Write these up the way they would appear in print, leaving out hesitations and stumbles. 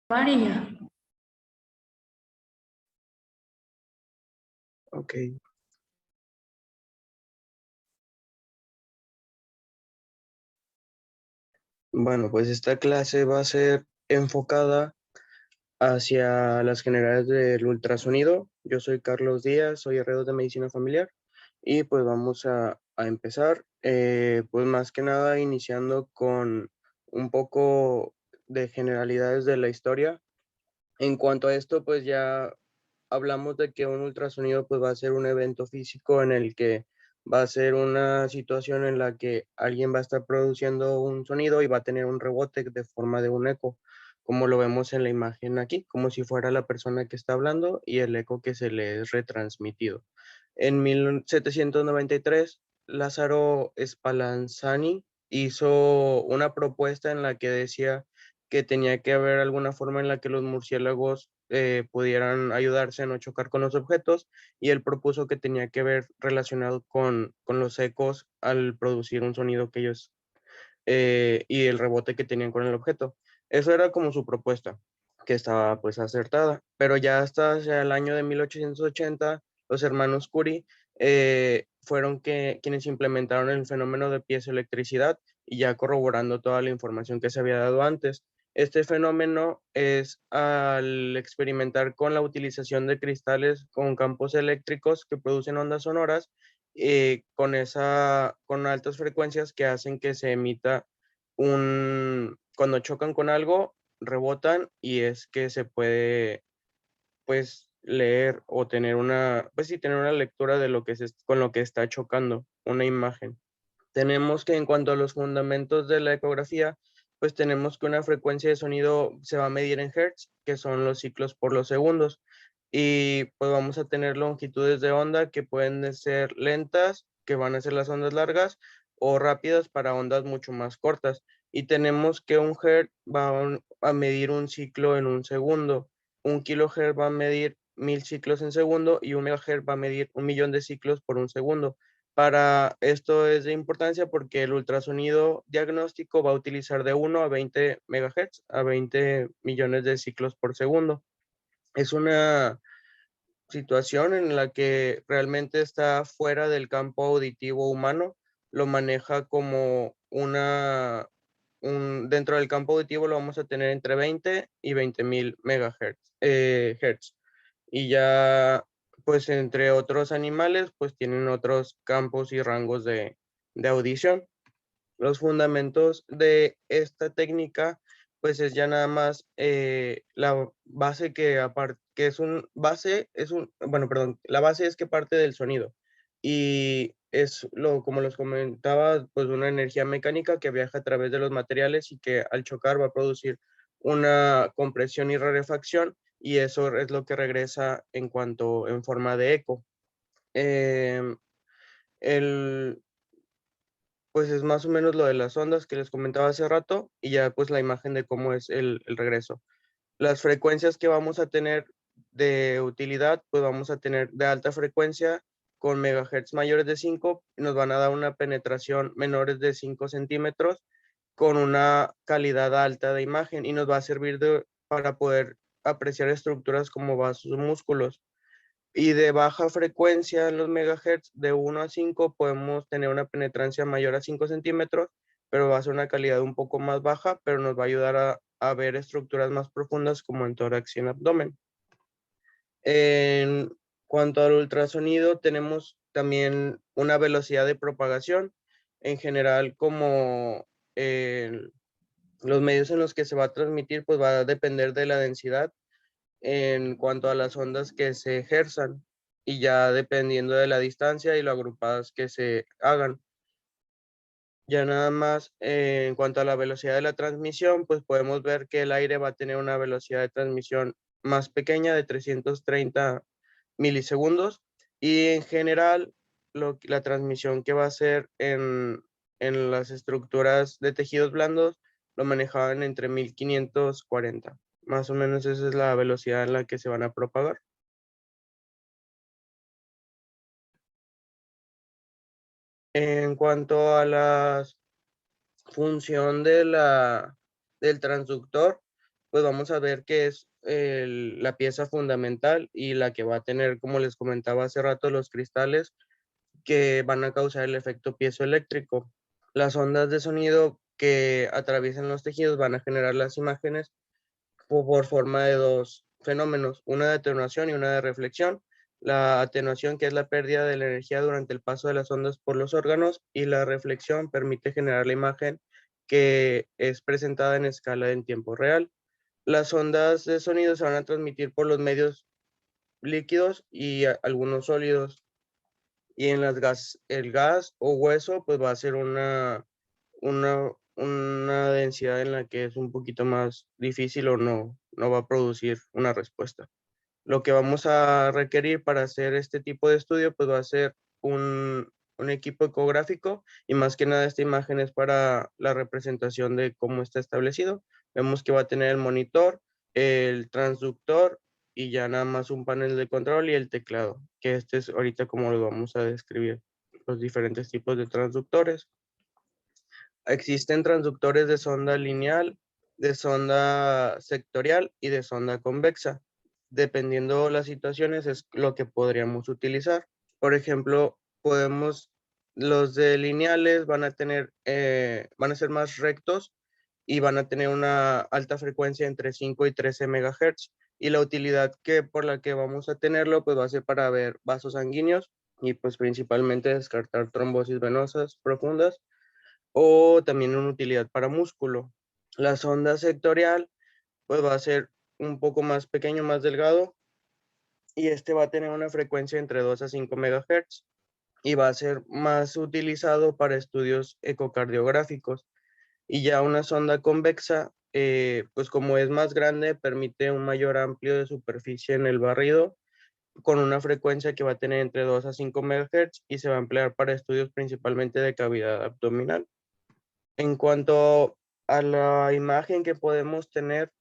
María. Ok. Bueno, pues esta clase va a ser enfocada hacia las generales del ultrasonido. Yo soy Carlos Díaz, soy herrero de medicina familiar y pues vamos a empezar, pues más que nada iniciando con un poco de generalidades de la historia. En cuanto a esto, pues ya hablamos de que un ultrasonido pues va a ser un evento físico en el que va a ser una situación en la que alguien va a estar produciendo un sonido y va a tener un rebote de forma de un eco, como lo vemos en la imagen aquí, como si fuera la persona que está hablando y el eco que se le es retransmitido. En 1793, Lázaro Spallanzani hizo una propuesta en la que decía que tenía que haber alguna forma en la que los murciélagos pudieran ayudarse a no chocar con los objetos, y él propuso que tenía que ver relacionado con los ecos al producir un sonido que ellos y el rebote que tenían con el objeto. Eso era como su propuesta, que estaba pues acertada, pero ya hasta hacia el año de 1880 los hermanos Curie fueron quienes implementaron el fenómeno de piezoelectricidad, y ya corroborando toda la información que se había dado antes. Este fenómeno es al experimentar con la utilización de cristales con campos eléctricos que producen ondas sonoras, con altas frecuencias que hacen que se emita cuando chocan con algo, rebotan, y es que se puede pues leer o tener pues sí, tener una lectura de lo que con lo que está chocando, una imagen. Tenemos que en cuanto a los fundamentos de la ecografía, pues tenemos que una frecuencia de sonido se va a medir en hertz, que son los ciclos por los segundos, y pues vamos a tener longitudes de onda que pueden ser lentas, que van a ser las ondas largas, o rápidas para ondas mucho más cortas. Y tenemos que un hertz a medir un ciclo en un segundo, un kilohertz va a medir 1000 ciclos en segundo, y un megahertz va a medir 1 millón de ciclos por un segundo. Para esto es de importancia porque el ultrasonido diagnóstico va a utilizar de 1 a 20 megahertz, a 20 millones de ciclos por segundo. Es una situación en la que realmente está fuera del campo auditivo humano, lo maneja como dentro del campo auditivo lo vamos a tener entre 20 y 20.000 megahertz, hertz. Y ya, pues entre otros animales, pues tienen otros campos y rangos de audición. Los fundamentos de esta técnica, pues es ya nada más la base que aparte, que es un base, bueno, perdón, la base es que parte del sonido, y es como los comentaba, pues una energía mecánica que viaja a través de los materiales y que al chocar va a producir una compresión y rarefacción, y eso es lo que regresa en forma de eco. Em, el, pues es más o menos lo de las ondas que les comentaba hace rato, y ya pues la imagen de cómo es el regreso. Las frecuencias que vamos a tener de utilidad, pues vamos a tener de alta frecuencia con megahertz mayores de 5, nos van a dar una penetración menores de 5 centímetros con una calidad alta de imagen, y nos va a servir para poder apreciar estructuras como vasos o músculos. Y de baja frecuencia en los megahertz, de 1 a 5, podemos tener una penetrancia mayor a 5 centímetros, pero va a ser una calidad un poco más baja, pero nos va a ayudar a ver estructuras más profundas como en tórax y en abdomen. En cuanto al ultrasonido, tenemos también una velocidad de propagación. En general, como los medios en los que se va a transmitir, pues va a depender de la densidad en cuanto a las ondas que se ejerzan, y ya dependiendo de la distancia y lo agrupadas que se hagan. Ya nada más en cuanto a la velocidad de la transmisión, pues podemos ver que el aire va a tener una velocidad de transmisión más pequeña de 330 milisegundos, y en general la transmisión que va a ser en las estructuras de tejidos blandos lo manejaban entre 1540. Más o menos esa es la velocidad en la que se van a propagar. En cuanto a la función del transductor, pues vamos a ver que es la pieza fundamental y la que va a tener, como les comentaba hace rato, los cristales que van a causar el efecto piezoeléctrico. Las ondas de sonido que atraviesan los tejidos van a generar las imágenes por forma de dos fenómenos, una de atenuación y una de reflexión. La atenuación, que es la pérdida de la energía durante el paso de las ondas por los órganos, y la reflexión permite generar la imagen que es presentada en escala en tiempo real. Las ondas de sonido se van a transmitir por los medios líquidos y algunos sólidos. Y en el gas o hueso, pues va a ser una densidad en la que es un poquito más difícil o no va a producir una respuesta. Lo que vamos a requerir para hacer este tipo de estudio, pues va a ser un equipo ecográfico, y más que nada esta imagen es para la representación de cómo está establecido. Vemos que va a tener el monitor, el transductor y ya nada más un panel de control y el teclado, que este es ahorita como lo vamos a describir, los diferentes tipos de transductores. Existen transductores de sonda lineal, de sonda sectorial y de sonda convexa. Dependiendo las situaciones es lo que podríamos utilizar. Por ejemplo, los de lineales van a ser más rectos y van a tener una alta frecuencia entre 5 y 13 megahertz. Y la utilidad por la que vamos a tenerlo, pues va a ser para ver vasos sanguíneos y pues principalmente descartar trombosis venosas profundas, o también una utilidad para músculo. La sonda sectorial pues va a ser un poco más pequeño, más delgado, y este va a tener una frecuencia entre 2 a 5 megahertz y va a ser más utilizado para estudios ecocardiográficos. Y ya una sonda convexa, pues como es más grande, permite un mayor amplio de superficie en el barrido, con una frecuencia que va a tener entre 2 a 5 megahertz y se va a emplear para estudios principalmente de cavidad abdominal. En cuanto a la imagen que podemos tener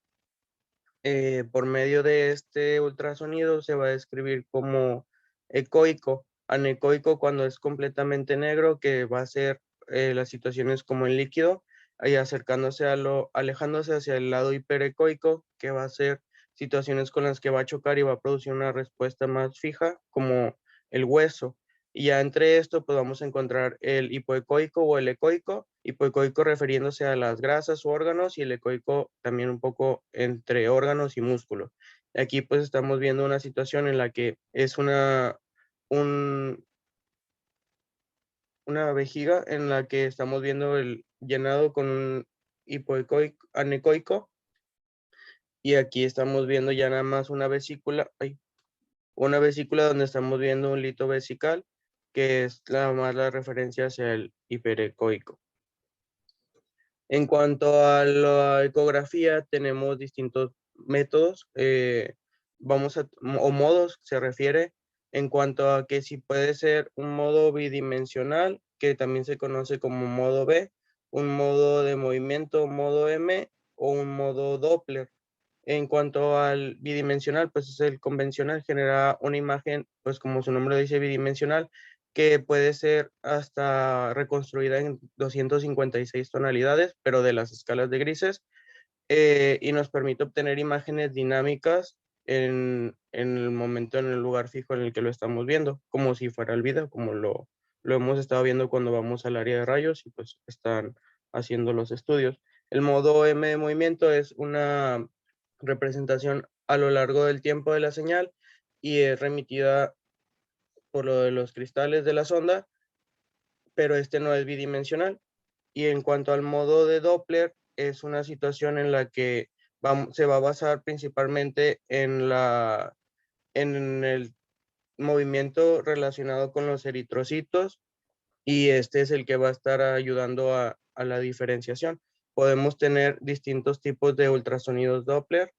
por medio de este ultrasonido, se va a describir como ecoico, anecoico cuando es completamente negro, que va a ser las situaciones como en líquido, y alejándose hacia el lado hiperecoico, que va a ser situaciones con las que va a chocar y va a producir una respuesta más fija, como el hueso. Y ya entre esto, pues vamos a encontrar el hipoecoico o el ecoico, hipoecoico refiriéndose a las grasas u órganos, y el ecoico también un poco entre órganos y músculos. Aquí pues estamos viendo una situación en la que es un, una vejiga en la que estamos viendo el llenado con un hipoecoico, anecoico, y aquí estamos viendo ya nada más una vesícula donde estamos viendo un lito vesical, que es más la referencia hacia el hiperecoico. En cuanto a la ecografía, tenemos distintos métodos, o modos se refiere, en cuanto a que si puede ser un modo bidimensional, que también se conoce como modo B, un modo de movimiento, modo M, o un modo Doppler. En cuanto al bidimensional, pues es el convencional, genera una imagen, pues como su nombre dice, bidimensional, que puede ser hasta reconstruida en 256 tonalidades, pero de las escalas de grises, y nos permite obtener imágenes dinámicas en el momento, en el lugar fijo en el que lo estamos viendo, como si fuera el video, como lo hemos estado viendo cuando vamos al área de rayos y pues están haciendo los estudios. El modo M de movimiento es una representación a lo largo del tiempo de la señal y es remitida por lo de los cristales de la sonda, pero este no es bidimensional. Y en cuanto al modo de Doppler, es una situación en la que se va a basar principalmente en el movimiento relacionado con los eritrocitos, y este es el que va a estar ayudando a la diferenciación. Podemos tener distintos tipos de ultrasonidos Doppler.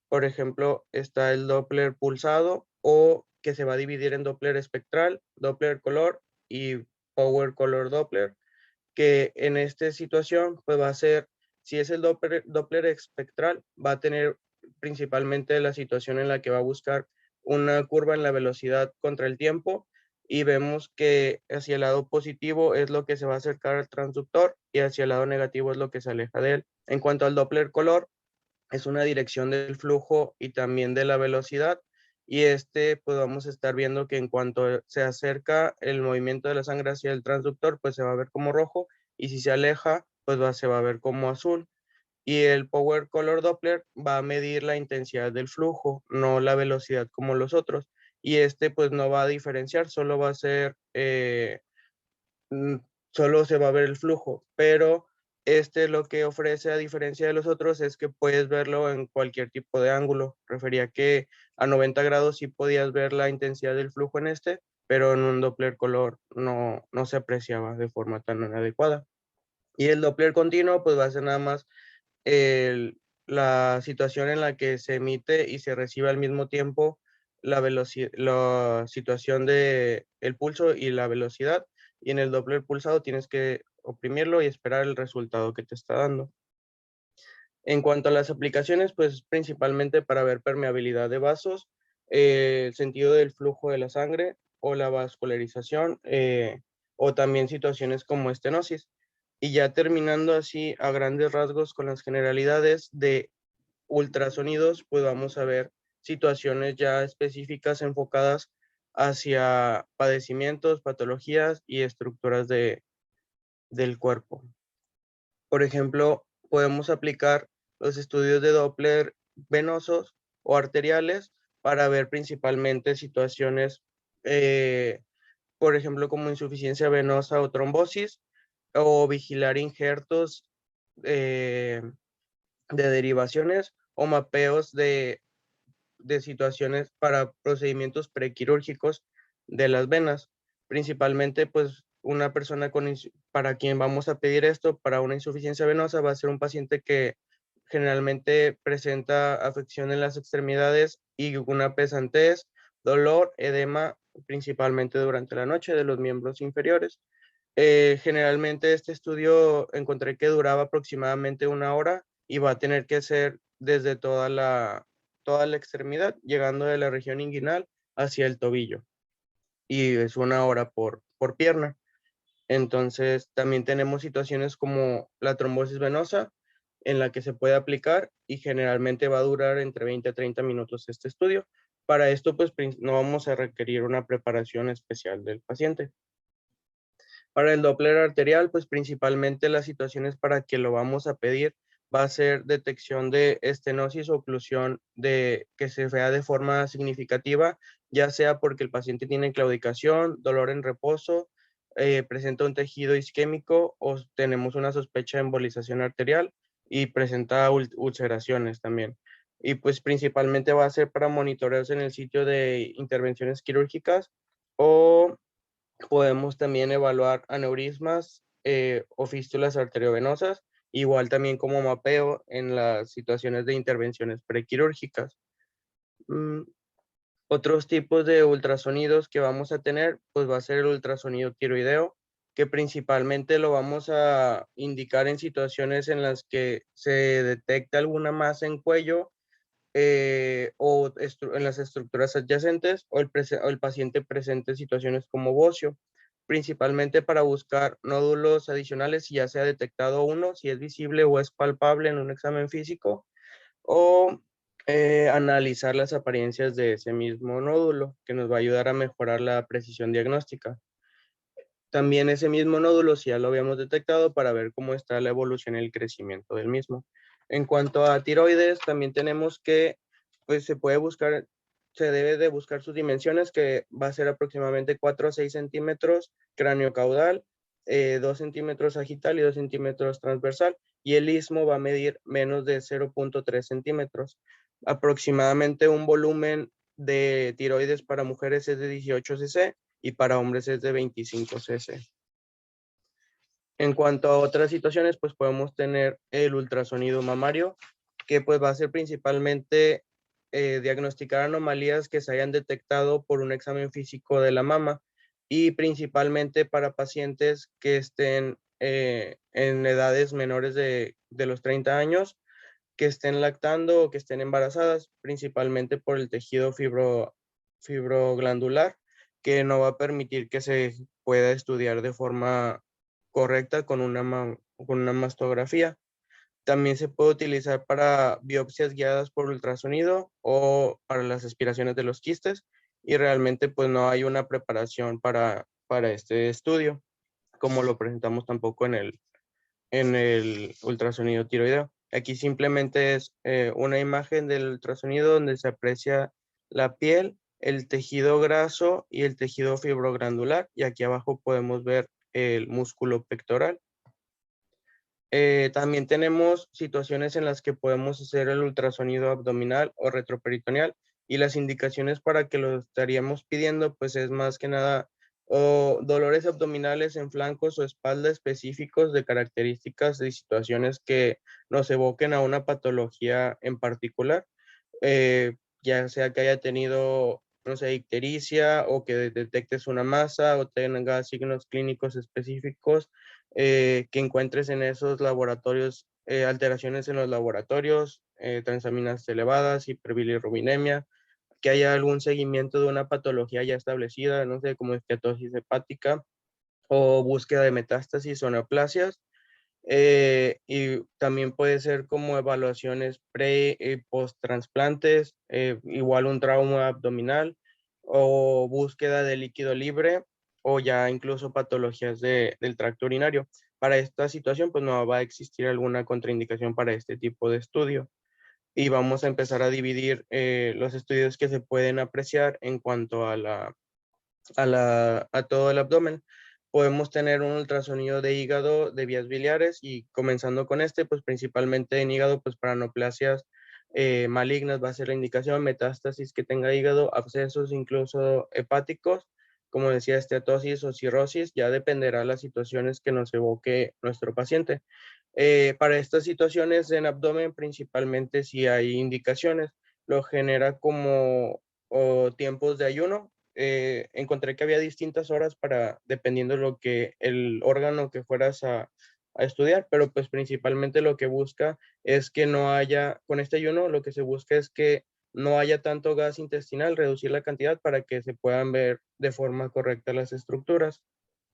Por ejemplo, está el Doppler pulsado, o que se va a dividir en Doppler espectral, Doppler color y Power Color Doppler, que en esta situación pues va a ser, si es el Doppler espectral, va a tener principalmente la situación en la que va a buscar una curva en la velocidad contra el tiempo, y vemos que hacia el lado positivo es lo que se va a acercar al transductor y hacia el lado negativo es lo que se aleja de él. En cuanto al Doppler color, es una dirección del flujo y también de la velocidad. Y pues vamos a estar viendo que en cuanto se acerca el movimiento de la sangre hacia el transductor, pues se va a ver como rojo, y si se aleja, pues se va a ver como azul. Y el Power Color Doppler va a medir la intensidad del flujo, no la velocidad como los otros. Y pues no va a diferenciar, solo va a ser mm, solo se va a ver el flujo, pero lo que ofrece a diferencia de los otros es que puedes verlo en cualquier tipo de ángulo. Refería que a 90 grados sí podías ver la intensidad del flujo en pero en un Doppler color no se apreciaba de forma tan adecuada. Y el Doppler continuo pues va a ser nada más la situación en la que se emite y se recibe al mismo tiempo la situación de el pulso y la velocidad, y en el Doppler pulsado tienes que oprimirlo y esperar el resultado que te está dando. En cuanto a las aplicaciones, pues principalmente para ver permeabilidad de vasos, el sentido del flujo de la sangre o la vascularización, o también situaciones como estenosis. Y ya terminando así a grandes rasgos con las generalidades de ultrasonidos, pues vamos a ver situaciones ya específicas enfocadas hacia padecimientos, patologías y estructuras del cuerpo. Por ejemplo, podemos aplicar los estudios de Doppler venosos o arteriales para ver principalmente situaciones, eh, por ejemplo, como insuficiencia venosa o trombosis, o vigilar injertos eh, de derivaciones o mapeos de situaciones para procedimientos prequirúrgicos de las venas. Principalmente, pues, una persona para quien vamos a pedir esto, para una insuficiencia venosa, va a ser un paciente que generalmente presenta afección en las extremidades y una pesantez, dolor, edema, principalmente durante la noche de los miembros inferiores. Generalmente este estudio encontré que duraba aproximadamente 1 hora y va a tener que ser desde toda la extremidad, llegando de la región inguinal hacia el tobillo. Y es 1 hora por pierna. Entonces, también tenemos situaciones como la trombosis venosa, en la que se puede aplicar y generalmente va a durar entre 20 a 30 minutos este estudio. Para esto, pues no vamos a requerir una preparación especial del paciente. Para el Doppler arterial, pues principalmente las situaciones para que lo vamos a pedir va a ser detección de estenosis o oclusión que se vea de forma significativa, ya sea porque el paciente tiene claudicación, dolor en reposo, presenta un tejido isquémico o tenemos una sospecha de embolización arterial y presenta ulceraciones también. Y pues principalmente va a ser para monitoreos en el sitio de intervenciones quirúrgicas, o podemos también evaluar aneurismas o fístulas arteriovenosas, igual también como mapeo en las situaciones de intervenciones prequirúrgicas. Mm, Otros tipos de ultrasonidos que vamos a tener, pues va a ser el ultrasonido tiroideo, que principalmente lo vamos a indicar en situaciones en las que se detecta alguna masa en cuello, o en las estructuras adyacentes, o el paciente presente situaciones como bocio, principalmente para buscar nódulos adicionales, si ya se ha detectado uno, si es visible o es palpable en un examen físico, o analizar las apariencias de ese mismo nódulo, que nos va a ayudar a mejorar la precisión diagnóstica. También ese mismo nódulo, si ya lo habíamos detectado, para ver cómo está la evolución y el crecimiento del mismo. En cuanto a tiroides, también tenemos que, pues se debe de buscar sus dimensiones, que va a ser aproximadamente 4 a 6 centímetros cráneo-caudal, 2 centímetros sagital y 2 centímetros transversal, y el istmo va a medir menos de 0.3 centímetros. Aproximadamente un volumen de tiroides para mujeres es de 18 cc y para hombres es de 25 cc. En cuanto a otras situaciones, pues podemos tener el ultrasonido mamario, que pues va a ser principalmente diagnosticar anomalías que se hayan detectado por un examen físico de la mama, y principalmente para pacientes que estén en edades menores de los 30 años, que estén lactando o que estén embarazadas, principalmente por el tejido fibroglandular, que no va a permitir que se pueda estudiar de forma correcta con una mastografía. También se puede utilizar para biopsias guiadas por ultrasonido o para las aspiraciones de los quistes, y realmente pues no hay una preparación para este estudio, como lo presentamos tampoco en el ultrasonido tiroideo. Aquí simplemente es una imagen del ultrasonido donde se aprecia la piel, el tejido graso y el tejido fibroglandular, y aquí abajo podemos ver el músculo pectoral. También tenemos situaciones en las que podemos hacer el ultrasonido abdominal o retroperitoneal, y las indicaciones para que lo estaríamos pidiendo pues es más que nada o dolores abdominales en flancos o espalda específicos de características de situaciones que nos evoquen a una patología en particular, ya sea que haya tenido, no sé, ictericia, o que detectes una masa o tenga signos clínicos específicos, que encuentres en esos laboratorios, alteraciones en los laboratorios, transaminases elevadas, hiperbilirrubinemia, que haya algún seguimiento de una patología ya establecida, no sé, como esteatosis hepática o búsqueda de metástasis o neoplasias. Y también puede ser como evaluaciones pre y post trasplantes, igual un trauma abdominal o búsqueda de líquido libre, o ya incluso patologías del tracto urinario. Para esta situación, pues no va a existir alguna contraindicación para este tipo de estudio. Y vamos a empezar a dividir los estudios que se pueden apreciar en cuanto a a todo el abdomen. Podemos tener un ultrasonido de hígado, de vías biliares, y comenzando con este, pues principalmente en hígado, pues para neoplasias malignas va a ser la indicación, metástasis que tenga hígado, abscesos incluso hepáticos, como decía, esteatosis o cirrosis, ya dependerá de las situaciones que nos evoque nuestro paciente. Para estas situaciones en abdomen, principalmente si hay indicaciones, lo genera como o tiempos de ayuno. Encontré que había distintas horas para, dependiendo de lo que el órgano que fueras a estudiar, pero pues principalmente lo que busca es que no haya, con este ayuno, lo que se busca es que no haya tanto gas intestinal, reducir la cantidad para que se puedan ver de forma correcta las estructuras.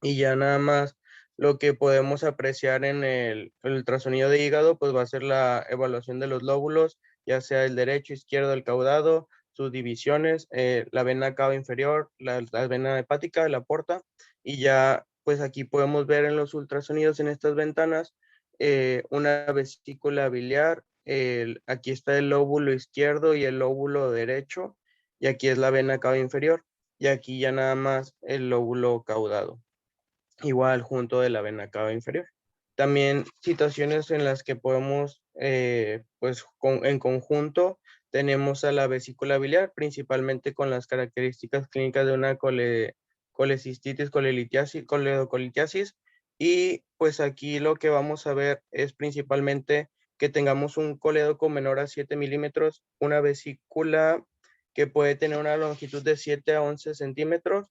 Y ya nada más lo que podemos apreciar en el ultrasonido de hígado, pues va a ser la evaluación de los lóbulos, ya sea el derecho, izquierdo, el caudado, sus divisiones, la vena cava inferior, la vena hepática, la porta, y ya pues aquí podemos ver en los ultrasonidos en estas ventanas una vesícula biliar, aquí está el lóbulo izquierdo y el lóbulo derecho, y aquí es la vena cava inferior, y aquí ya nada más el lóbulo caudado, igual junto de la vena cava inferior. También situaciones en las que podemos, pues en conjunto, tenemos a la vesícula biliar, principalmente con las características clínicas de una colecistitis, coledocolitiasis, y pues aquí lo que vamos a ver es principalmente que tengamos un colédoco menor a 7 milímetros, una vesícula que puede tener una longitud de 7 a 11 centímetros,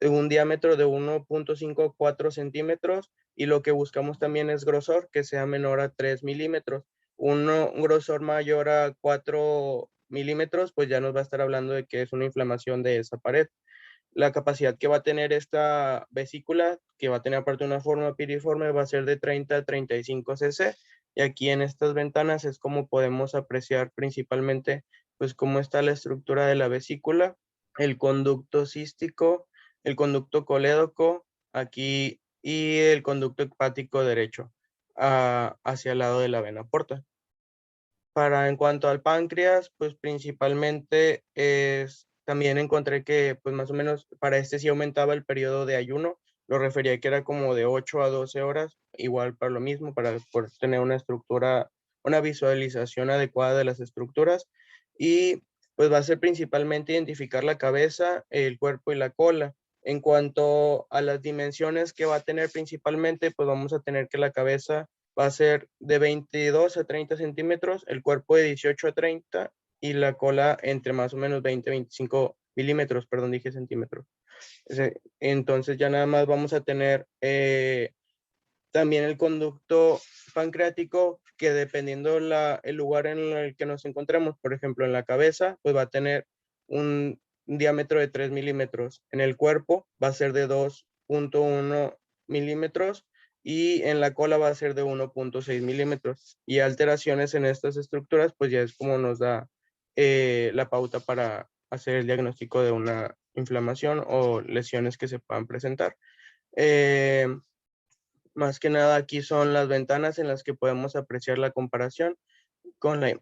un diámetro de 1.54 centímetros, y lo que buscamos también es grosor que sea menor a 3 milímetros. Un grosor mayor a 4 milímetros, pues ya nos va a estar hablando de que es una inflamación de esa pared. La capacidad que va a tener esta vesícula, que va a tener aparte una forma piriforme, va a ser de 30 a 35 cc. Y aquí en estas ventanas es como podemos apreciar principalmente pues cómo está la estructura de la vesícula, el conducto cístico, el conducto colédoco aquí, y el conducto hepático derecho hacia el lado de la vena porta. Para en cuanto al páncreas, pues principalmente también encontré que pues más o menos para este sí aumentaba el periodo de ayuno, lo refería que era como de 8 a 12 horas, igual para lo mismo, para poder tener una estructura, una visualización adecuada de las estructuras, y pues va a ser principalmente identificar la cabeza, el cuerpo y la cola. En cuanto a las dimensiones que va a tener principalmente, pues vamos a tener que la cabeza va a ser de 22 a 30 centímetros, el cuerpo de 18 a 30, y la cola entre más o menos 20 a 25 milímetros, perdón, dije centímetros. Entonces ya nada más vamos a tener también el conducto pancreático, que dependiendo el lugar en el que nos encontremos, por ejemplo en la cabeza, pues va a tener un diámetro de 3 milímetros. En el cuerpo va a ser de 2.1 milímetros, y en la cola va a ser de 1.6 milímetros. Y alteraciones en estas estructuras, pues ya es como nos da la pauta para hacer el diagnóstico de una inflamación o lesiones que se puedan presentar. Eh, Más que nada aquí son las ventanas en las que podemos apreciar la comparación con la,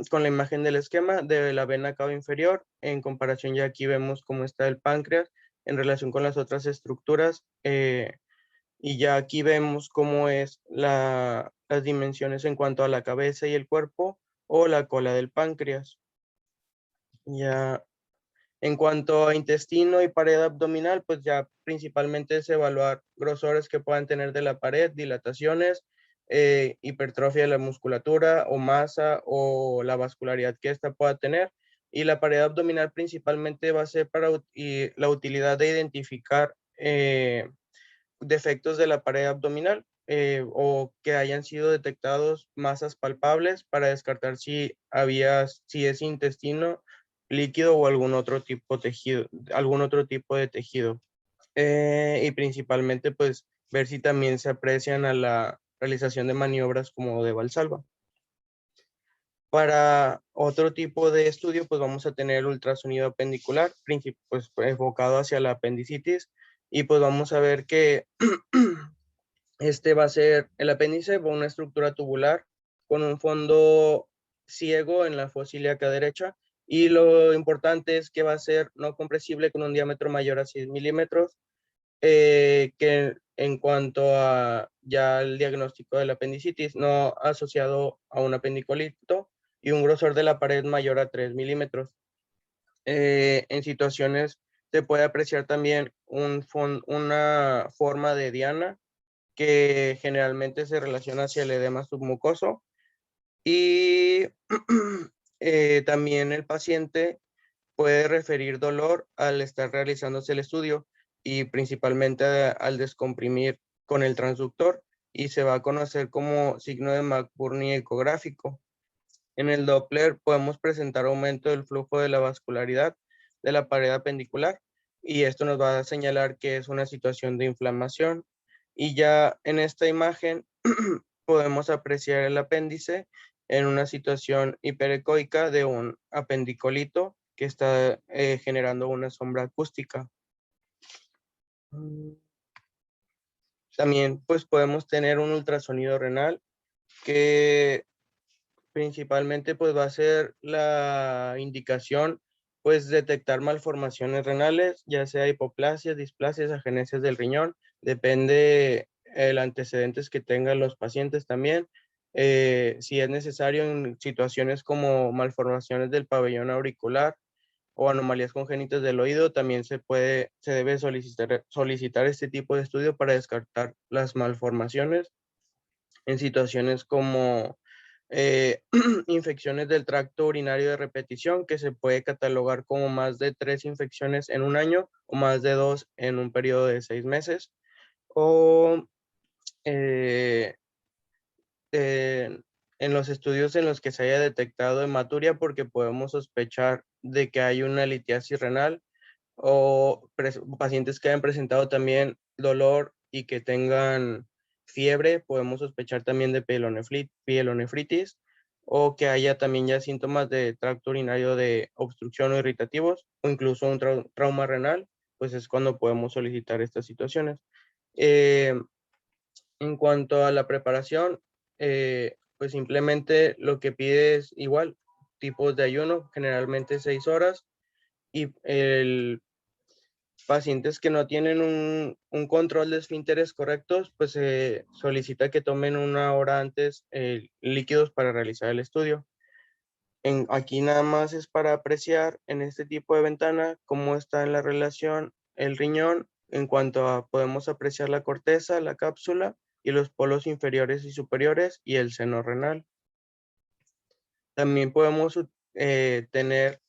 con la imagen del esquema de la vena cava inferior. En comparación ya aquí vemos cómo está el páncreas en relación con las otras estructuras. Y ya aquí vemos cómo es las dimensiones en cuanto a la cabeza y el cuerpo o la cola del páncreas. Ya en cuanto a intestino y pared abdominal, pues ya principalmente es evaluar grosores que puedan tener de la pared, dilataciones, hipertrofia de la musculatura o masa o la vascularidad que ésta pueda tener. Y la pared abdominal principalmente va a ser para la utilidad de identificar defectos de la pared abdominal o que hayan sido detectados masas palpables para descartar si es intestino líquido o algún otro tipo de tejido. Y principalmente, pues, ver si también se aprecian a la realización de maniobras como de Valsalva. Para otro tipo de estudio, pues vamos a tener ultrasonido apendicular, pues enfocado hacia la apendicitis, y pues vamos a ver que este va a ser el apéndice, va una estructura tubular con un fondo ciego en la fosa ilíaca derecha, y lo importante es que va a ser no compresible con un diámetro mayor a 6 milímetros, que en cuanto a ya el diagnóstico del apendicitis, no asociado a un apendicolito, y un grosor de la pared mayor a 3 milímetros. En situaciones se puede apreciar también una forma de diana que generalmente se relaciona hacia el edema submucoso, y también el paciente puede referir dolor al estar realizándose el estudio y principalmente al descomprimir con el transductor, y se va a conocer como signo de McBurney ecográfico. En el Doppler podemos presentar aumento del flujo de la vascularidad de la pared apendicular, y esto nos va a señalar que es una situación de inflamación. Y ya en esta imagen podemos apreciar el apéndice en una situación hiperecoica de un apendicolito que está generando una sombra acústica. También pues podemos tener un ultrasonido renal que principalmente pues va a ser la indicación, pues detectar malformaciones renales, ya sea hipoplasias, displasias, agenesias del riñón, depende el antecedentes que tengan los pacientes también. Si es necesario en situaciones como malformaciones del pabellón auricular o anomalías congénitas del oído, también se debe solicitar este tipo de estudio para descartar las malformaciones. En situaciones como infecciones del tracto urinario de repetición, que se puede catalogar como más de 3 infecciones en un año o más de 2 en un periodo de 6 meses. O eh, en los estudios en los que se haya detectado hematuria, porque podemos sospechar de que hay una litiasis renal, o pacientes que hayan presentado también dolor y que tengan fiebre, podemos sospechar también de pielonefritis, o que haya también ya síntomas de tracto urinario de obstrucción o irritativos, o incluso un trauma renal, pues es cuando podemos solicitar estas situaciones. Eh, en cuanto a la preparación, pues simplemente lo que pide es igual, tipos de ayuno, generalmente 6 horas, y el pacientes que no tienen un control de esfínteres correctos, pues se solicita que tomen una hora antes líquidos para realizar el estudio. Aquí nada más es para apreciar en este tipo de ventana cómo está en la relación el riñón en cuanto a podemos apreciar la corteza, la cápsula y los polos inferiores y superiores y el seno renal. También podemos tener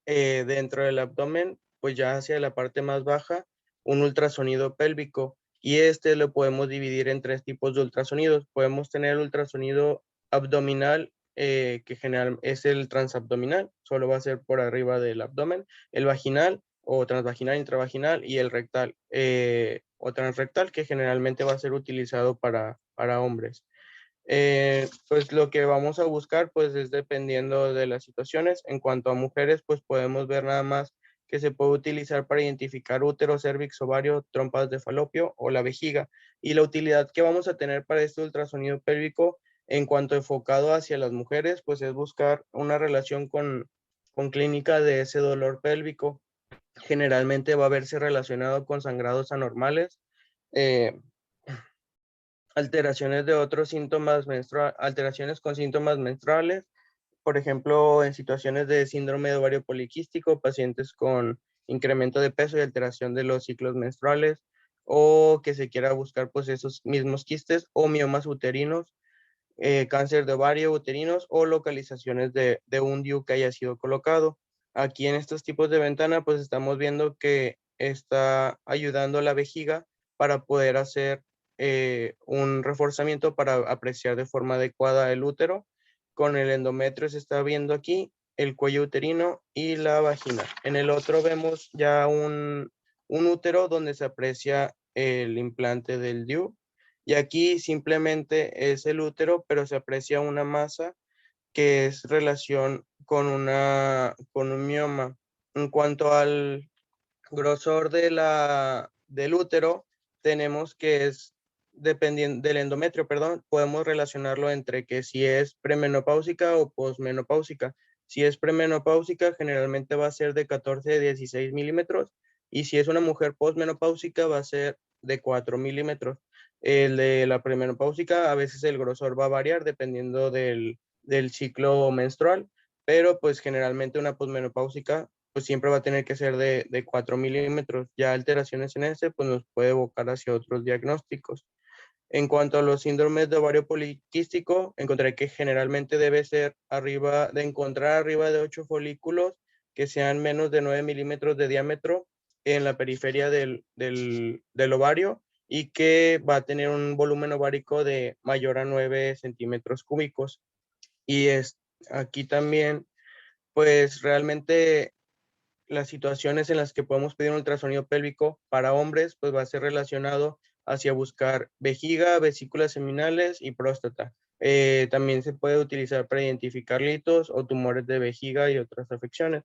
dentro del abdomen, pues ya hacia la parte más baja, un ultrasonido pélvico, y este lo podemos dividir en 3 tipos de ultrasonidos. Podemos tener el ultrasonido abdominal, que general es el transabdominal, solo va a ser por arriba del abdomen, el vaginal, o transvaginal, intravaginal, y el rectal o transrectal, que generalmente va a ser utilizado para hombres. Pues lo que vamos a buscar pues es dependiendo de las situaciones. En cuanto a mujeres, pues podemos ver nada más que se puede utilizar para identificar útero, cervix, ovario, trompas de falopio o la vejiga. Y la utilidad que vamos a tener para este ultrasonido pélvico en cuanto enfocado hacia las mujeres, pues es buscar una relación con clínica de ese dolor pélvico. Generalmente va a verse relacionado con sangrados anormales, eh, alteraciones de otros síntomas alteraciones con síntomas menstruales, por ejemplo, en situaciones de síndrome de ovario poliquístico, pacientes con incremento de peso y alteración de los ciclos menstruales, o que se quiera buscar pues esos mismos quistes o miomas uterinos, cáncer de ovario uterinos o localizaciones de un DIU que haya sido colocado. Aquí en estos tipos de ventana, pues estamos viendo que está ayudando a la vejiga para poder hacer un reforzamiento para apreciar de forma adecuada el útero. Con el endometrio se está viendo aquí el cuello uterino y la vagina. En el otro vemos ya un útero donde se aprecia el implante del DIU y aquí simplemente es el útero, pero se aprecia una masa que es relación con un mioma. En cuanto al grosor del útero, tenemos que es, dependiendo del endometrio, perdón, podemos relacionarlo entre que si es premenopáusica o posmenopáusica. Si es premenopáusica, generalmente va a ser de 14 a 16 milímetros, y si es una mujer posmenopáusica, va a ser de 4 milímetros. El de la premenopáusica, a veces el grosor va a variar dependiendo del ciclo menstrual, pero pues generalmente una posmenopáusica pues siempre va a tener que ser de 4 milímetros. Ya alteraciones en ese, pues nos puede evocar hacia otros diagnósticos. En cuanto a los síndromes de ovario poliquístico, encontré que generalmente debe ser encontrar arriba de 8 folículos que sean menos de 9 milímetros de diámetro en la periferia del ovario y que va a tener un volumen ovárico de mayor a 9 centímetros cúbicos. Y aquí también, pues realmente las situaciones en las que podemos pedir un ultrasonido pélvico para hombres, pues va a ser relacionado hacia buscar vejiga, vesículas seminales y próstata. También se puede utilizar para identificar litos o tumores de vejiga y otras afecciones.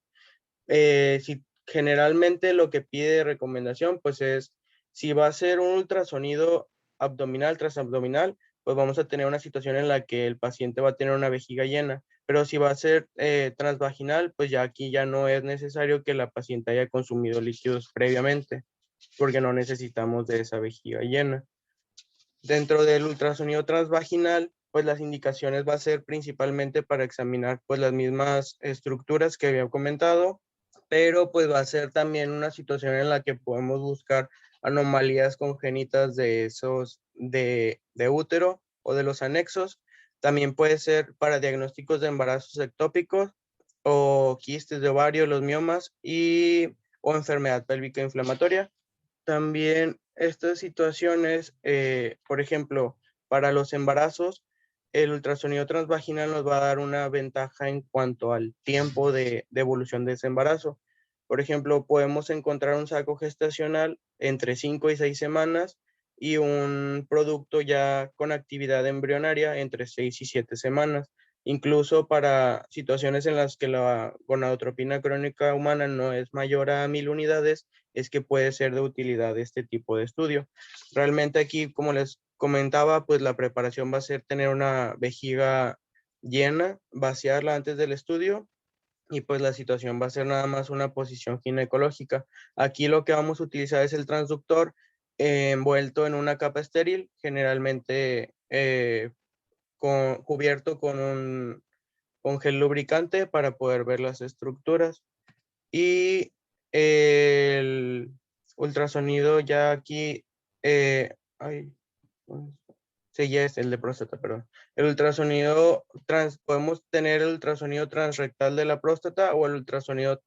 Si generalmente lo que pide recomendación, pues es, si va a ser un ultrasonido abdominal, transabdominal, pues vamos a tener una situación en la que el paciente va a tener una vejiga llena. Pero si va a ser transvaginal, pues ya aquí ya no es necesario que la paciente haya consumido líquidos previamente, porque no necesitamos de esa vejiga llena. Dentro del ultrasonido transvaginal, pues las indicaciones va a ser principalmente para examinar pues las mismas estructuras que había comentado, pero pues va a ser también una situación en la que podemos buscar anomalías congénitas de útero o de los anexos. También puede ser para diagnósticos de embarazos ectópicos o quistes de ovario, los miomas o enfermedad pélvica inflamatoria. También estas situaciones, por ejemplo, para los embarazos, el ultrasonido transvaginal nos va a dar una ventaja en cuanto al tiempo de evolución de ese embarazo. Por ejemplo, podemos encontrar un saco gestacional entre 5 y 6 semanas y un producto ya con actividad embrionaria entre 6 y 7 semanas. Incluso para situaciones en las que la gonadotropina crónica humana no es mayor a 1000 unidades, es que puede ser de utilidad este tipo de estudio. Realmente aquí, como les comentaba, pues la preparación va a ser tener una vejiga llena, vaciarla antes del estudio y pues la situación va a ser nada más una posición ginecológica. Aquí lo que vamos a utilizar es el transductor envuelto en una capa estéril, generalmente cubierto con gel lubricante para poder ver las estructuras. Y el ultrasonido ya aquí, ay, sí, ya es el de próstata, perdón. El ultrasonido podemos tener el ultrasonido transrectal de la próstata o el ultrasonido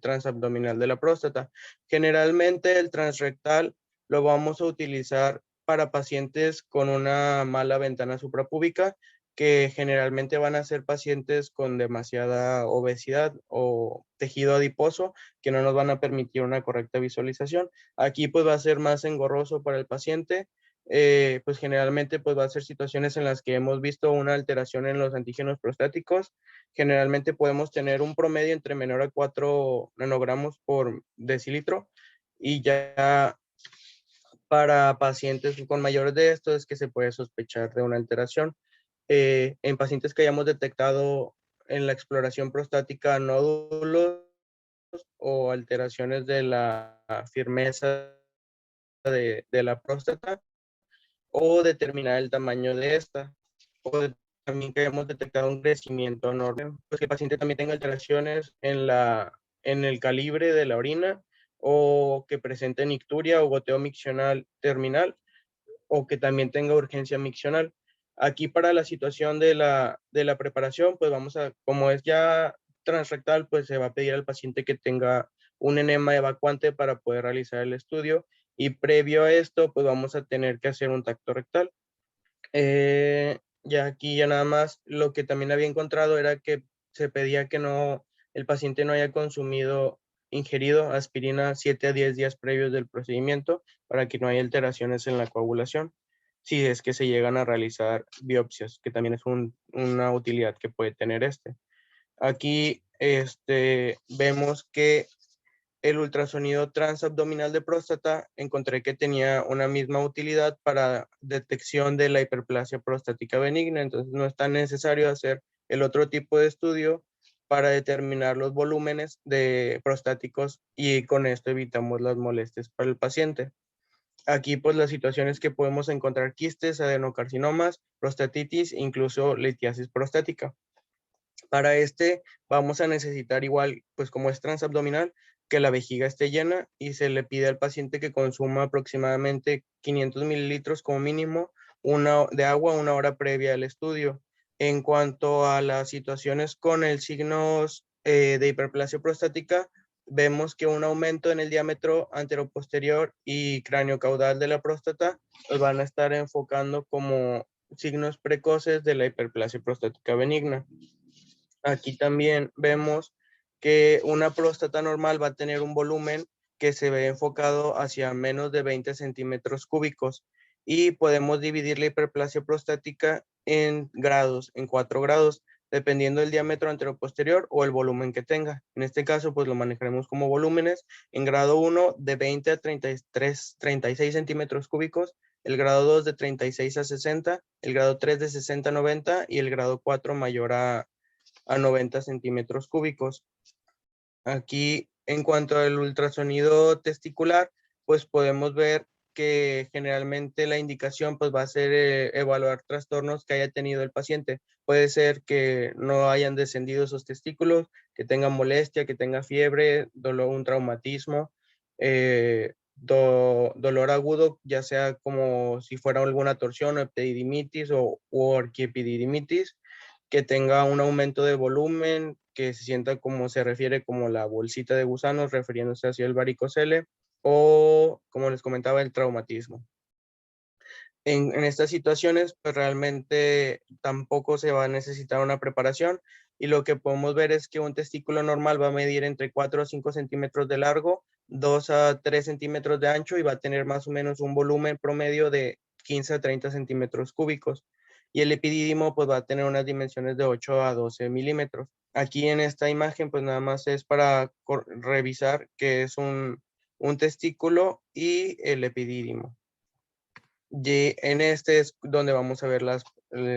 transabdominal de la próstata. Generalmente el transrectal lo vamos a utilizar para pacientes con una mala ventana suprapúbica que generalmente van a ser pacientes con demasiada obesidad o tejido adiposo que no nos van a permitir una correcta visualización. Aquí pues va a ser más engorroso para el paciente. Pues generalmente pues va a ser situaciones en las que hemos visto una alteración en los antígenos prostáticos. Generalmente podemos tener un promedio entre menor a 4 nanogramos por decilitro, y ya para pacientes con mayores de esto es que se puede sospechar de una alteración. En pacientes que hayamos detectado en la exploración prostática nódulos o alteraciones de la firmeza de la próstata, o determinar el tamaño de esta, o también que hemos detectado un crecimiento enorme, pues que el paciente también tenga alteraciones en el calibre de la orina, o que presente nicturia o goteo miccional terminal, o que también tenga urgencia miccional. Aquí para la situación de la preparación, pues vamos a, como es ya transrectal, pues se va a pedir al paciente que tenga un enema evacuante para poder realizar el estudio, y previo a esto, pues vamos a tener que hacer un tacto rectal. Ya aquí ya nada más lo que también había encontrado era que se pedía que no, el paciente no haya ingerido aspirina 7 a 10 días previos del procedimiento para que no haya alteraciones en la coagulación, si es que se llegan a realizar biopsias, que también es una utilidad que puede tener este. Aquí vemos que el ultrasonido transabdominal de próstata encontré que tenía una misma utilidad para detección de la hiperplasia prostática benigna, entonces no es tan necesario hacer el otro tipo de estudio para determinar los volúmenes de prostáticos, y con esto evitamos las molestias para el paciente. Aquí pues las situaciones que podemos encontrar: quistes, adenocarcinomas, prostatitis, incluso litiasis prostática. Para vamos a necesitar igual, pues como es transabdominal, que la vejiga esté llena, y se le pide al paciente que consuma aproximadamente 500 mililitros como mínimo de agua 1 hora previa al estudio. En cuanto a las situaciones con el signos de hiperplasia prostática, vemos que un aumento en el diámetro anteroposterior y craneocaudal de la próstata nos van a estar enfocando como signos precoces de la hiperplasia prostática benigna. Aquí también vemos que una próstata normal va a tener un volumen que se ve enfocado hacia menos de 20 centímetros cúbicos, y podemos dividir la hiperplasia prostática en grados, en 4 grados, dependiendo del diámetro anteroposterior o el volumen que tenga. En este caso, pues lo manejaremos como volúmenes. En grado 1 de 20 a 36 centímetros cúbicos, el grado 2 de 36 a 60, el grado 3 de 60 a 90, y el grado 4 mayor a 90 centímetros cúbicos. Aquí, en cuanto al ultrasonido testicular, pues podemos ver que generalmente la indicación pues va a ser evaluar trastornos que haya tenido el paciente. Puede ser que no hayan descendido esos testículos, que tenga molestia, que tenga fiebre, dolor, un traumatismo, dolor agudo, ya sea como si fuera alguna torsión o epididimitis o orquiepididimitis, que tenga un aumento de volumen, que se sienta como se refiere como la bolsita de gusanos, refiriéndose hacia el varicocele, o como les comentaba, el traumatismo. En estas situaciones, pues realmente tampoco se va a necesitar una preparación, y lo que podemos ver es que un testículo normal va a medir entre 4 a 5 centímetros de largo, 2 a 3 centímetros de ancho, y va a tener más o menos un volumen promedio de 15 a 30 centímetros cúbicos. Y el epidídimo pues va a tener unas dimensiones de 8 a 12 milímetros. Aquí en esta imagen pues nada más es para revisar que es un testículo y el epidídimo. Y en este es donde vamos a ver las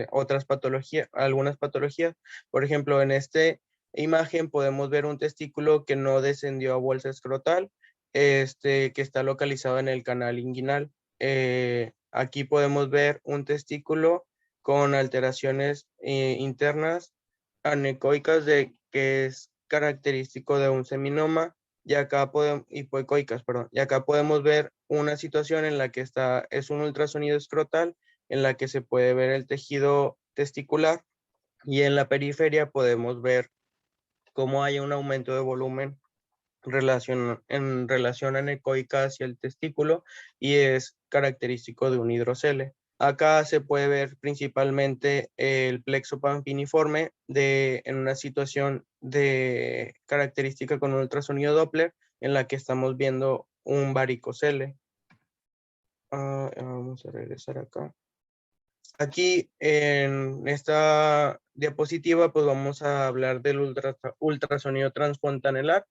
otras patologías, algunas patologías. Por ejemplo, en esta imagen podemos ver un testículo que no descendió a bolsa escrotal, que está localizado en el canal inguinal. Aquí podemos ver un testículo con alteraciones internas anecoicas, que es característico de un seminoma, y acá podemos, hipoecoicas, perdón, y acá podemos ver una situación en la que es un ultrasonido escrotal, en la que se puede ver el tejido testicular, y en la periferia podemos ver cómo hay un aumento de volumen en relación anecoica hacia el testículo, y es característico de un hidrocele. Acá se puede ver principalmente el plexo pampiniforme en una situación de característica con un ultrasonido Doppler en la que estamos viendo un varicocele. Vamos a regresar acá. Aquí en esta diapositiva pues vamos a hablar del ultrasonido transfontanelar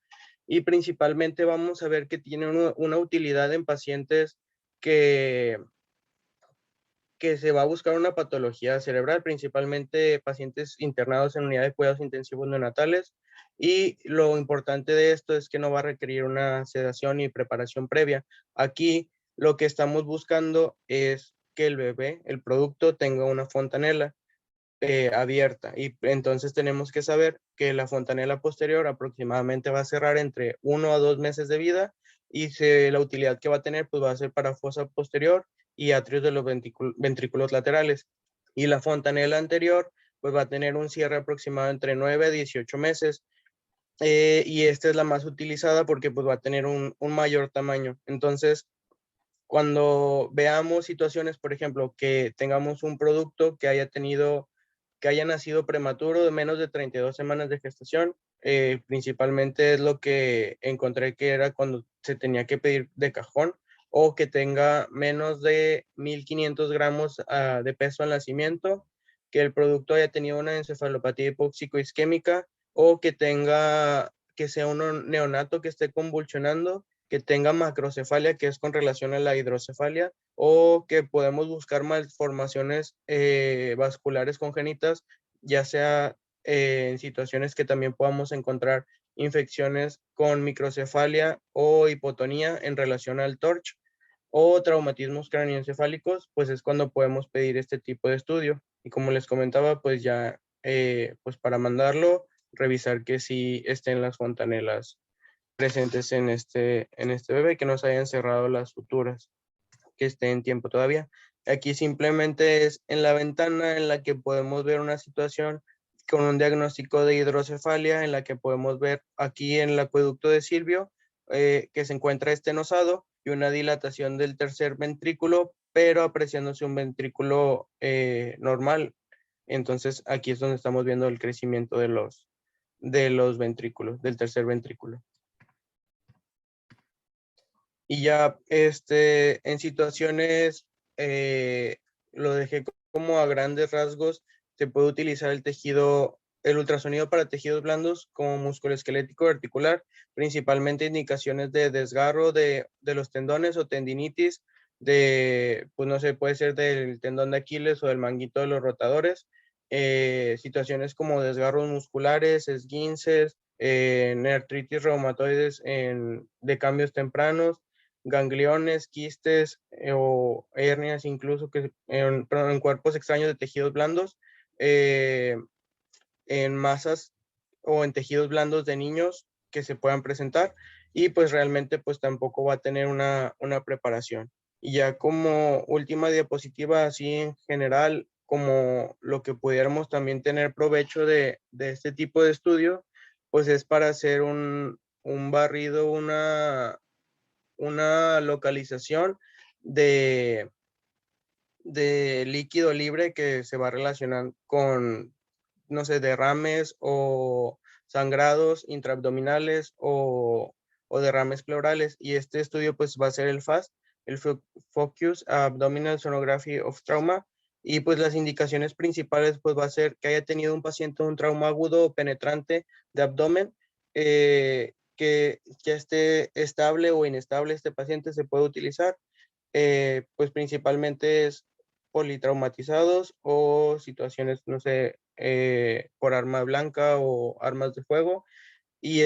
y principalmente vamos a ver que tiene una utilidad en pacientes que se va a buscar una patología cerebral, principalmente pacientes internados en unidad de cuidados intensivos neonatales. Y lo importante de esto es que no va a requerir una sedación y preparación previa. Aquí lo que estamos buscando es que el bebé, el producto, tenga una fontanela abierta. Y entonces tenemos que saber que la fontanela posterior aproximadamente va a cerrar entre 1 a 2 meses de vida y la utilidad que va a tener pues va a ser para fosa posterior y atrios de los ventrículos laterales. Y la fontanela anterior pues va a tener un cierre aproximado entre 9 a 18 meses. Y esta es la más utilizada porque pues va a tener un mayor tamaño. Entonces, cuando veamos situaciones, por ejemplo, que tengamos un producto que haya nacido prematuro de menos de 32 semanas de gestación, principalmente es lo que encontré que era cuando se tenía que pedir de cajón, o que tenga menos de 1.500 gramos de peso al nacimiento, que el producto haya tenido una encefalopatía hipóxico-isquémica, o que sea un neonato que esté convulsionando, que tenga macrocefalia, que es con relación a la hidrocefalia, o que podemos buscar malformaciones vasculares congénitas, ya sea en situaciones que también podamos encontrar infecciones con microcefalia o hipotonía en relación al TORCH, o traumatismos cráneoencefálicos, pues es cuando podemos pedir este tipo de estudio. Y como les comentaba, pues ya, pues para mandarlo, revisar que sí estén las fontanelas presentes en este bebé, que no se hayan cerrado las suturas, que esté en tiempo todavía. Aquí simplemente es en la ventana en la que podemos ver una situación con un diagnóstico de hidrocefalia, en la que podemos ver aquí en el acueducto de Silvio que se encuentra estenosado y una dilatación del tercer ventrículo, pero apreciándose un ventrículo normal. Entonces aquí es donde estamos viendo el crecimiento de los ventrículos, del tercer ventrículo. Y ya en situaciones, lo dejé como a grandes rasgos, se puede utilizar el ultrasonido para tejidos blandos como musculoesquelético articular, principalmente indicaciones de desgarro de los tendones o tendinitis, pues no sé, puede ser del tendón de Aquiles o del manguito de los rotadores, situaciones como desgarros musculares, esguinces, artritis reumatoides de cambios tempranos, gangliones, quistes o hernias incluso en cuerpos extraños de tejidos blandos, eh, en masas o en tejidos blandos de niños que se puedan presentar, y pues realmente pues tampoco va a tener una preparación. Y ya como última diapositiva, así en general, como lo que pudiéramos también tener provecho de este tipo de estudio, pues es para hacer un barrido, una localización de, de líquido libre que se va a relacionar con, no sé, derrames o sangrados intraabdominales o derrames pleurales. Y este estudio pues va a ser el FAST, el Focus Abdominal Sonography of Trauma. Y pues las indicaciones principales pues va a ser que haya tenido un paciente un trauma agudo o penetrante de abdomen, que esté estable o inestable este paciente se puede utilizar. Pues principalmente es politraumatizados o situaciones, no sé, por arma blanca o armas de fuego, y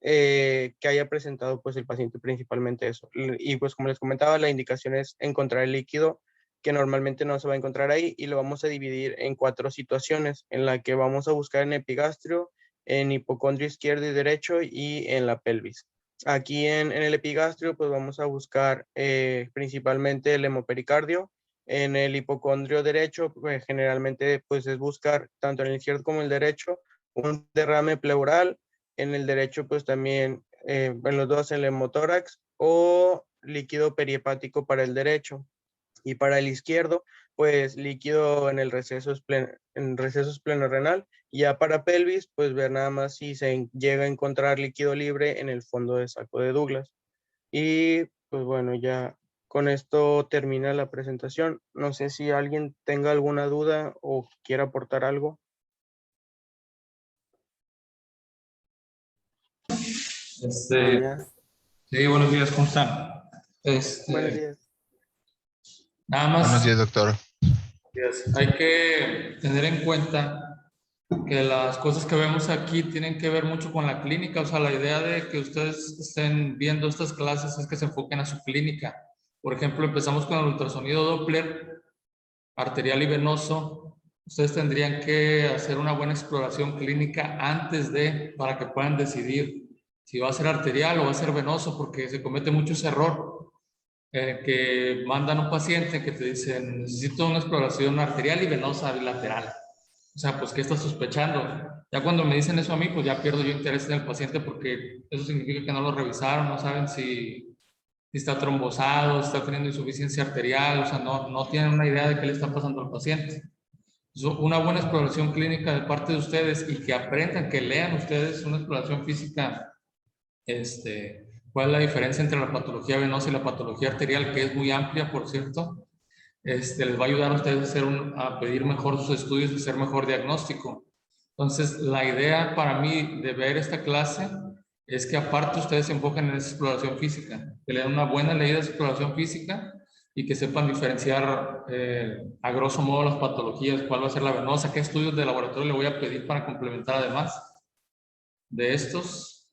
que haya presentado pues el paciente principalmente eso. Y pues como les comentaba, la indicación es encontrar el líquido que normalmente no se va a encontrar ahí, y lo vamos a dividir en 4 situaciones en la que vamos a buscar en epigastrio, en hipocondrio izquierdo y derecho y en la pelvis. Aquí en el epigastrio pues vamos a buscar principalmente el hemopericardio. En el hipocondrio derecho pues, generalmente pues es buscar tanto en el izquierdo como en el derecho un derrame pleural. En el derecho pues también en los dos el hemotórax o líquido perihepático para el derecho. Y para el izquierdo pues líquido en el en receso esplenorrenal. Y ya para pelvis, pues ver nada más si se llega a encontrar líquido libre en el fondo de saco de Douglas. Y pues bueno, ya con esto termina la presentación. No sé si alguien tenga alguna duda o quiera aportar algo. Buenos días. Sí, buenos días, ¿cómo están? Buenos días. Nada más. Buenos días, doctor. Hay que tener en cuenta que las cosas que vemos aquí tienen que ver mucho con la clínica. O sea, la idea de que ustedes estén viendo estas clases es que se enfoquen a su clínica. Por ejemplo, empezamos con el ultrasonido Doppler, arterial y venoso. Ustedes tendrían que hacer una buena exploración clínica para que puedan decidir si va a ser arterial o va a ser venoso, porque se comete mucho ese error, que mandan a un paciente que te dicen, necesito una exploración arterial y venosa bilateral. O sea, pues, ¿qué estás sospechando? Ya cuando me dicen eso a mí, pues ya pierdo yo interés en el paciente, porque eso significa que no lo revisaron, no saben si está trombosado, si está teniendo insuficiencia arterial, o sea, no tienen una idea de qué le está pasando al paciente. Una buena exploración clínica de parte de ustedes y que aprendan, que lean ustedes una exploración física, cuál es la diferencia entre la patología venosa y la patología arterial, que es muy amplia, por cierto. Les va a ayudar a ustedes a pedir mejor sus estudios y hacer mejor diagnóstico. Entonces, la idea para mí de ver esta clase es que aparte ustedes se enfoquen en esa exploración física, que le den una buena leída de exploración física y que sepan diferenciar a grosso modo las patologías, cuál va a ser la venosa, qué estudios de laboratorio le voy a pedir para complementar además de estos.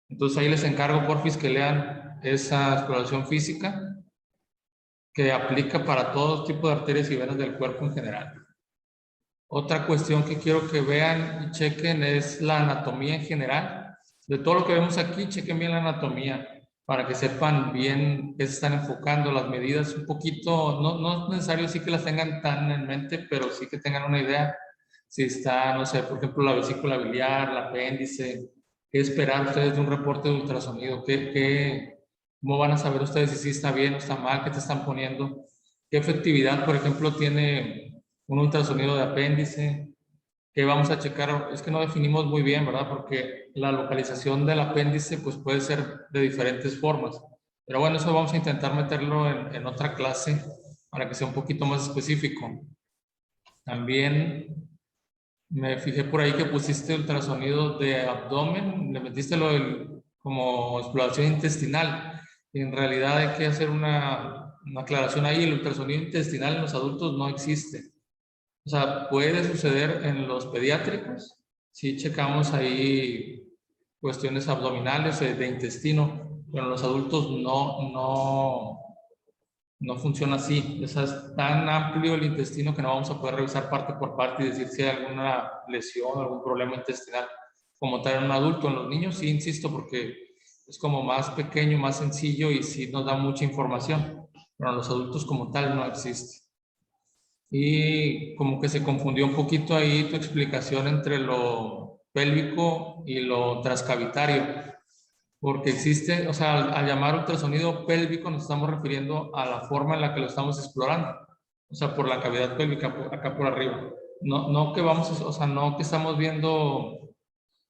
Entonces ahí les encargo, porfis, que lean esa exploración física que aplica para todo tipo de arterias y venas del cuerpo en general. Otra cuestión que quiero que vean y chequen es la anatomía en general. De todo lo que vemos aquí, chequen bien la anatomía para que sepan bien qué se están enfocando, las medidas un poquito, no es necesario sí que las tengan tan en mente, pero sí que tengan una idea. Si está, no sé, por ejemplo, la vesícula biliar, el apéndice, qué esperar ustedes de un reporte de ultrasonido, cómo van a saber ustedes si sí está bien o está mal, qué te están poniendo, qué efectividad, por ejemplo, tiene un ultrasonido de apéndice, que vamos a checar, es que no definimos muy bien, ¿verdad? Porque la localización del apéndice pues puede ser de diferentes formas. Pero bueno, eso vamos a intentar meterlo en otra clase para que sea un poquito más específico. También me fijé por ahí que pusiste ultrasonido de abdomen, le metiste como exploración intestinal. Y en realidad hay que hacer una aclaración ahí, el ultrasonido intestinal en los adultos no existe. O sea, puede suceder en los pediátricos, si checamos ahí cuestiones abdominales de intestino, pero en los adultos no funciona así. Es tan amplio el intestino que no vamos a poder revisar parte por parte y decir si hay alguna lesión, algún problema intestinal como tal en un adulto. En los niños sí, insisto, porque es como más pequeño, más sencillo y sí nos da mucha información, pero en los adultos como tal no existe. Y como que se confundió un poquito ahí tu explicación entre lo pélvico y lo transcavitario, porque existe, o sea, al llamar ultrasonido pélvico nos estamos refiriendo a la forma en la que lo estamos explorando, o sea, por la cavidad pélvica, acá por arriba. No que vamos, o sea, no que estamos viendo,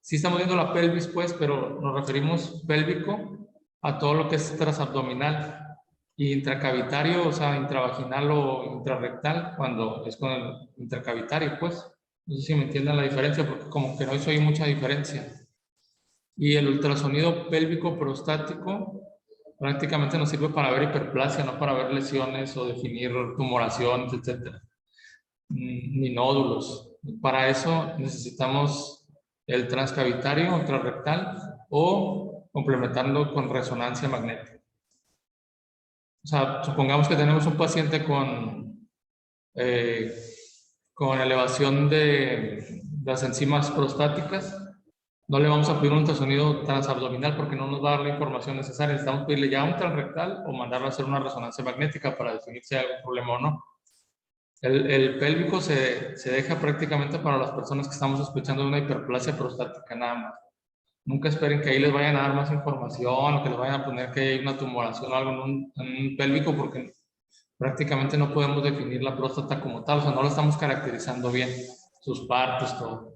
sí estamos viendo la pelvis, pues, pero nos referimos pélvico a todo lo que es transabdominal y intracavitario, o sea, intravaginal o intrarrectal, cuando es con el intracavitario, pues. No sé si me entienden la diferencia, porque como que no hizo ahí mucha diferencia. Y el ultrasonido pélvico prostático prácticamente nos sirve para ver hiperplasia, no para ver lesiones o definir tumoraciones, etcétera, ni nódulos. Para eso necesitamos el transcavitario, ultrarrectal o complementarlo con resonancia magnética. O sea, supongamos que tenemos un paciente con elevación de las enzimas prostáticas. No le vamos a pedir un ultrasonido transabdominal porque no nos va a dar la información necesaria. Necesitamos pedirle ya un transrectal o mandarlo a hacer una resonancia magnética para definir si hay algún problema o no. El pélvico se deja prácticamente para las personas que estamos sospechando de una hiperplasia prostática nada más. Nunca esperen que ahí les vayan a dar más información o que les vayan a poner que hay una tumoración o algo en un pélvico, porque prácticamente no podemos definir la próstata como tal, o sea, no la estamos caracterizando bien, sus partes, todo.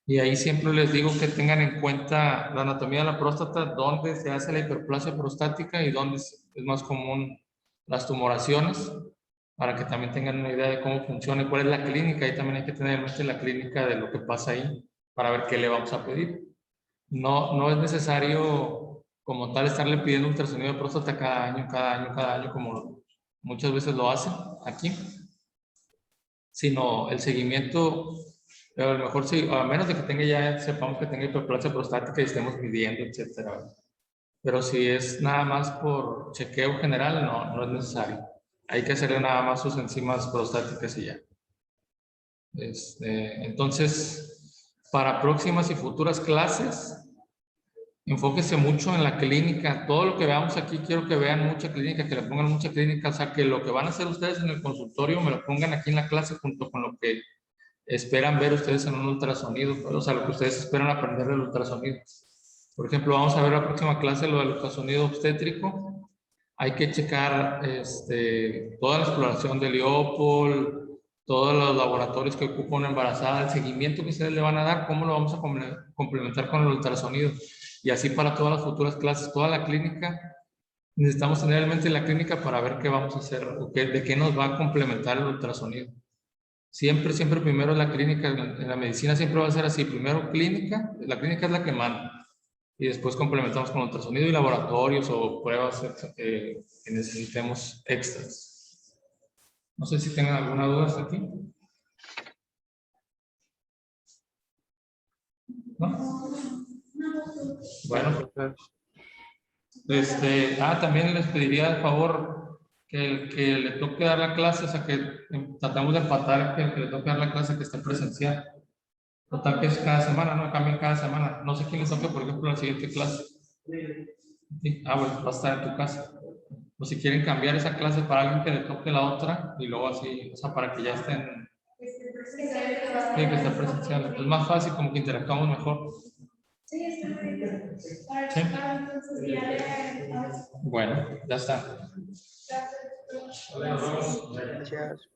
Y ahí siempre les digo que tengan en cuenta la anatomía de la próstata, dónde se hace la hiperplasia prostática y dónde es más común las tumoraciones, para que también tengan una idea de cómo funciona y cuál es la clínica. Y también hay que tener en mente la clínica de lo que pasa ahí, para ver qué le vamos a pedir. No es necesario como tal estarle pidiendo ultrasonido de próstata cada año, como muchas veces lo hacen aquí, sino el seguimiento, pero a lo mejor sí, a menos de que tenga ya, sepamos que tenga hiperplasia prostática y estemos midiendo, etcétera. Pero si es nada más por chequeo general, no es necesario. Hay que hacerle nada más sus enzimas prostáticas y ya. Entonces, para próximas y futuras clases, enfóquese mucho en la clínica. Todo lo que veamos aquí, quiero que vean mucha clínica, que le pongan mucha clínica. O sea, que lo que van a hacer ustedes en el consultorio me lo pongan aquí en la clase junto con lo que esperan ver ustedes en un ultrasonido. O sea, lo que ustedes esperan aprender del ultrasonido. Por ejemplo, vamos a ver la próxima clase lo del ultrasonido obstétrico. Hay que checar toda la exploración del IOPOL, todos los laboratorios que ocupa una embarazada, el seguimiento que ustedes le van a dar, cómo lo vamos a complementar con el ultrasonido. Y así para todas las futuras clases, toda la clínica, necesitamos tener en mente la clínica para ver qué vamos a hacer o de qué nos va a complementar el ultrasonido. Siempre primero la clínica, en la medicina siempre va a ser así, primero clínica, la clínica es la que manda, y después complementamos con ultrasonido y laboratorios o pruebas que necesitemos extras. No sé si tengan alguna duda hasta aquí. ¿No? Bueno, también les pediría de favor que el que le toque dar la clase, o sea, que tratamos de empatar que el que le toque dar la clase que esté presencial. Total que es cada semana, no cambien cada semana. No sé quién le toque, por ejemplo, la siguiente clase. Sí. Ah, bueno, va a estar en tu casa. O si quieren cambiar esa clase para alguien que le toque la otra y luego así, o sea, para que ya estén. Sí, que esté presencial. Es más fácil, como que interactuamos mejor. Sí, está muy bien. Sí. Bueno, ya está. Gracias.